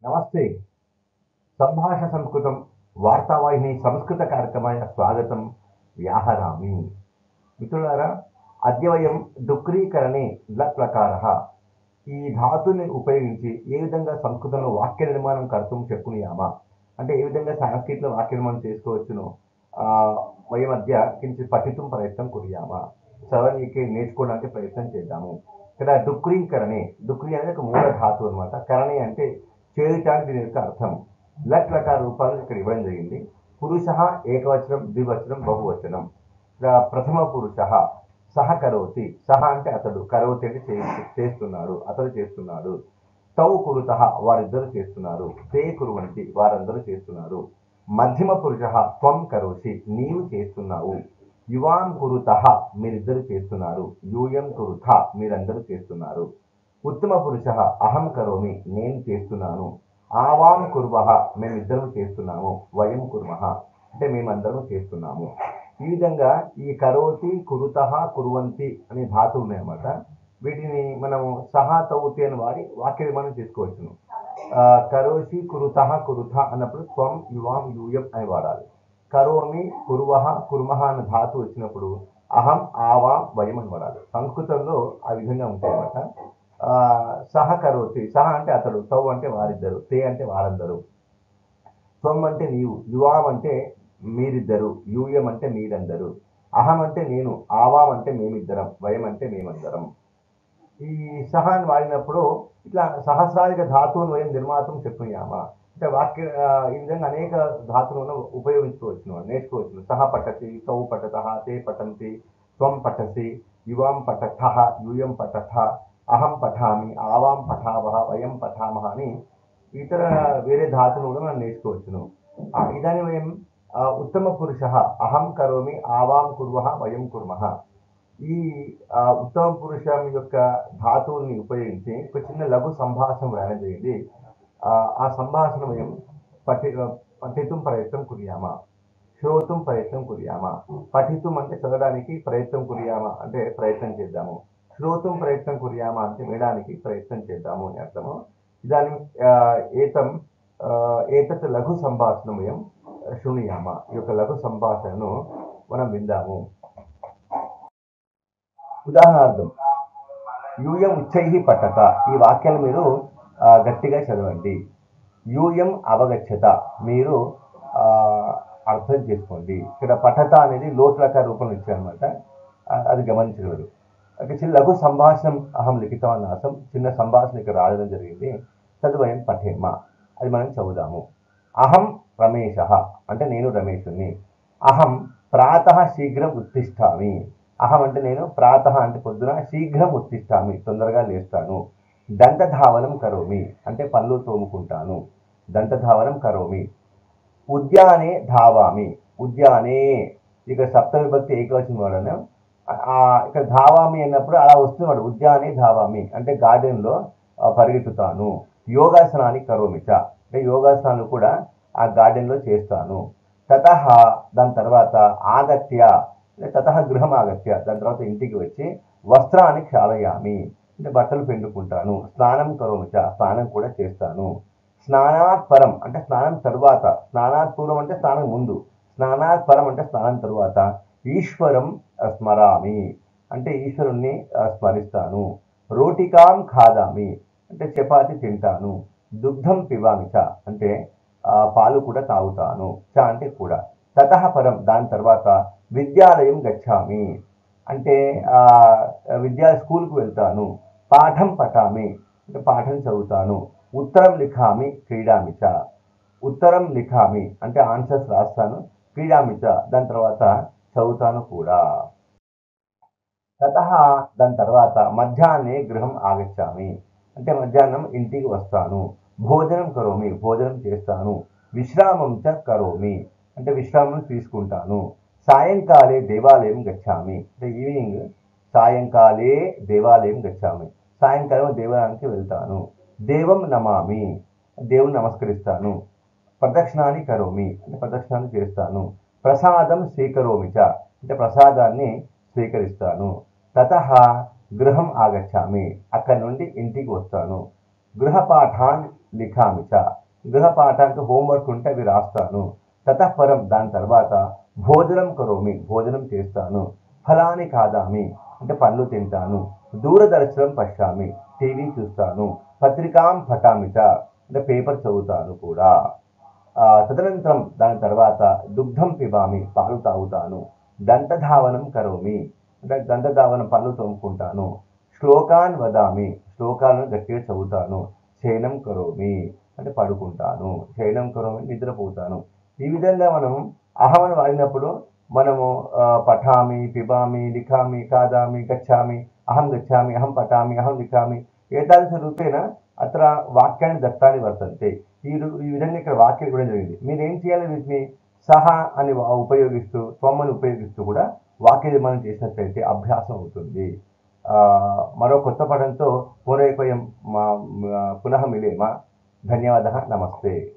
నమస్తే. సంభాషణ సంస్కృతం వార్తావాహిని సంస్కృత కార్యక్రమాయ స్వాగతం. వ్యాహరామి. మిత్రులారా, అద్య వయం డుక్రీకరణే లట్లకారः ఈ ధాతుని ఉపయోగించి ఏ విధంగా సంస్కృతంలో వాక్య నిర్మాణం కర్తుం శక్నుయామ అంటే ఏ విధంగా సాంస్క్రిట్లో వాక్య నిర్మాణం చేసుకోవచ్చునో వయం అద్య కించిత్ పఠితుం ప్రయత్నం కుర్యామ. చదవనీకి నేర్చుకోవడానికి ప్రయత్నం చేద్దాము. ఇక్కడ డుక్రీకరణే, డుక్రీ అనేది ఒక మూల ధాతు అనమాట. కరణే అంటే చేయుటానికి దీని యొక్క అర్థం. లట్ లకార రూపాలు ఇక్కడ ఇవ్వడం జరిగింది. పురుష ఏకవచనం, ద్వివచనం, బహువచనం. ఇక్కడ ప్రథమ పురుష సహ కరోతి, సహ అంటే అతడు, కరోతి అంటే చేస్తున్నాడు, అతడు చేస్తున్నాడు. తౌ కురుత వారిద్దరు చేస్తున్నారు. తే కురువంతి వారందరూ చేస్తున్నారు. మధ్యమ పురుష త్వం కరోసి నీవు చేస్తున్నావు. యువాం కురుత మీరిద్దరు చేస్తున్నారు. యూయం కురుత మీరందరూ చేస్తున్నారు. ఉత్తమ పురుష అహం కరోమి నేను చేస్తున్నాను. ఆవాం కుర్వః మేమిద్దరం చేస్తున్నాము. వయం కుర్మః అంటే మేమందరం చేస్తున్నాము. ఈ విధంగా ఈ కరోతి, కురుతః, కుర్వంతి అనే ధాతువులు ఉన్నాయన్నమాట. వీటిని మనం సహా తౌతి అని వాడి వాక్య నిర్మాణం చేసుకోవచ్చును. కరోసి, కురుతః, కురుత అన్నప్పుడు త్వం, యువాం, యూయం అని వాడాలి. కరోమి, కుర్వః, కుర్మః అన్న ధాతు వచ్చినప్పుడు అహం, ఆవాం, వయం అని వాడాలి. సంస్కృతంలో ఆ విధంగా ఉంటాయన్నమాట. సహ కరోతి, సహ అంటే అతడు, తౌ అంటే వారిద్దరు, తే అంటే వారందరూ, త్వం అంటే నీవు, యువాం అంటే మీరిద్దరు, యూయం అంటే మీరందరూ, అహం అంటే నేను, ఆవాం అంటే మేమిద్దరం, వయం అంటే మేమందరం. ఈ సహాన్ని వాడినప్పుడు ఇట్లా సహస్రాధిక ధాతువును వయం నిర్మాతం శక్నుయామ అంటే వాక్య ఈ విధంగా అనేక ధాతువులను ఉపయోగించుకోవచ్చును, నేర్చుకోవచ్చును. సహ పఠతి, తౌ పఠతః, తే పఠంతి, త్వం పఠసి, యువాం పఠథః, యూయం పఠథ, అహం పఠామి, ఆవాం పఠావః, వయం పఠామః అని ఇతర వేరే ధాతువులు కూడా మనం నేర్చుకోవచ్చును. ఇదానీ వయం ఉత్తమ పురుష అహం కరోమి, ఆవాం కుర్వః, వయం కుర్మః. ఈ ఉత్తమ పురుషం యొక్క ధాతువుల్ని ఉపయోగించి ఒక చిన్న లఘు సంభాషణ రాయడం జరిగింది. ఆ సంభాషణ వయం పఠితుం ప్రయత్నం కుర్యామ, శ్రోతుం ప్రయత్నం కుర్యామ. పఠితుం అంటే చదవడానికి, ప్రయత్నం కుర్యామ అంటే ప్రయత్నం చేద్దాము. శ్రోతుం ప్రయత్నం కుర్యామ అంటే వినడానికి ప్రయత్నం చేద్దాము అని అర్థము. ఇదానీ ఏతత్ లఘు సంభాషణ వయం శృణుయామ. ఈ యొక్క లఘు సంభాషణను మనం విందాము. ఉదాహరణార్థం, యూయం ఉచ్చైః పఠత ఈ వాక్యాలు మీరు గట్టిగా చదవండి. యూయం అవగచ్చత మీరు అర్థం చేసుకోండి. ఇక్కడ పఠత అనేది లోట్లకార రూపంలో ఇచ్చారనమాట, అది గమనించగలరు. అంటే చిన్న లఘు సంభాషణం అహం లిఖితవాన్ ఆసం, చిన్న సంభాషణ ఇక్కడ రాయడం జరిగింది. తద్వయం పఠేమ అది మనం చదువుదాము. అహం రమేశ అంటే నేను రమేషుని. అహం ప్రాతః శీఘ్రం ఉత్తిష్టామి, అహం అంటే నేను, ప్రాతః అంటే పొద్దున, శీఘ్రం ఉత్తిష్టామి తొందరగా లేస్తాను. దంతధావనం కరోమి అంటే పళ్ళు తోముకుంటాను. దంతధావనం కరోమి. ఉద్యానే ధావామి, ఉద్యానే ఇక్కడ సప్తమి విభక్తి ఏకవచనం వాడను. ఇక్కడ ధావామి అన్నప్పుడు అలా వస్తున్నాడు. ఉద్యానే ధావామి అంటే గార్డెన్లో పరిగెత్తుతాను. యోగాసనాన్ని కరోమిచ అంటే యోగాసనాలు కూడా ఆ గార్డెన్లో చేస్తాను. తతః దాని తర్వాత ఆగత్య తతః గృహం ఆగత్య దాని తర్వాత ఇంటికి వచ్చి వస్త్రాన్ని క్షాళయామి అంటే బట్టలు పిండుకుంటాను. స్నానం కరోమిచ స్నానం కూడా చేస్తాను. స్నానాత్ పరం అంటే స్నానం తరువాత, స్నానాత్ పూర్వం అంటే స్నానం ముందు, స్నానాత్ పరం అంటే స్నానం తరువాత. ఈశ్వరం స్మరామి అంటే ఈశ్వరుణ్ణి స్మరిస్తాను. రోటికాం ఖాదామి అంటే చపాతి తింటాను. దుగ్ధం పిబామి చ అంటే పాలు కూడా తాగుతాను. చ అంటే కూడా. తతః పరం దాని తర్వాత విద్యాలయం గచ్చామి అంటే స్కూల్కి వెళ్తాను. పాఠం పఠామి అంటే పాఠం చదువుతాను. ఉత్తరం లిఖామి క్రీడామి చ ఉత్తరం లిఖామి అంటే ఆన్సర్స్ రాస్తాను. క్రీడామి చ దాని తర్వాత చదువుతాను కూడా. తతః దాని తర్వాత మధ్యాహ్నే గృహం ఆగచ్చామి అంటే మధ్యాహ్నం ఇంటికి వస్తాను. భోజనం కరోమి భోజనం చేస్తాను. విశ్రామం చ కరోమి అంటే విశ్రామం తీసుకుంటాను. సాయంకాలే దేవాలయం గచ్చామి అంటే ఈవినింగ్, సాయంకాలే దేవాలయం గచ్చామి సాయంకాలం దేవాలయానికి వెళ్తాను. దేవం నమామి దేవుని నమస్కరిస్తాను. ప్రదక్షిణాన్ని కరోమి అంటే ప్రదక్షిణాన్ని చేస్తాను. ప్రసాదం స్వీకరోమి చ అంటే ప్రసాదాన్ని స్వీకరిస్తాను. తతః గృహం ఆగచ్చామి అక్కడి నుండి ఇంటికి వస్తాను. గృహపాఠాన్ లిఖామి చ. గృహపాఠానికి హోంవర్క్ ఉంటే అవి రాస్తాను. తతఃపరం దాని తర్వాత భోజనం కరోమి, భోజనం చేస్తాను. ఫలాని ఖాదామి అంటే పండ్లు తింటాను. దూరదర్శనం పశ్యామి టీవీ చూస్తాను. పత్రికాం పఠామి చ అంటే పేపర్ చదువుతాను కూడా. తదనంతరం దాని తర్వాత దుగ్ధం పిబామి పాలు తాగుతాను. దంతధావనం కరోమి అంటే దంతధావనం పళ్ళు తోముకుంటాను. శ్లోకాన్ వదామి శ్లోకాలను గట్టిగా చదువుతాను. శయనం కరోమి అంటే పడుకుంటాను. శయనం కరోమి నిద్రపోతాను. ఈ విధంగా మనం అహమను వాడినప్పుడు మనము పఠామి, పిబామి, లిఖామి, ఖాదామి, గచ్చామి, అహం గచ్చామి, అహం పఠామి, అహం లిఖామి ఏతాదృశ రూపేణ అత్ర వాక్యాన్ని దత్తాన్ని వర్తంతే. ఈ విధంగా ఇక్కడ వాక్యం ఇవ్వడం జరిగింది. మీరేం చేయాలి, వీటిని సహ అని ఉపయోగిస్తూ, త్వం అని ఉపయోగిస్తూ కూడా వాక్య నిర్మాణం చేసినట్లయితే అభ్యాసం అవుతుంది. మరో కొత్త పదంతో పునః మిలేమ. ధన్యవాదः. నమస్తే.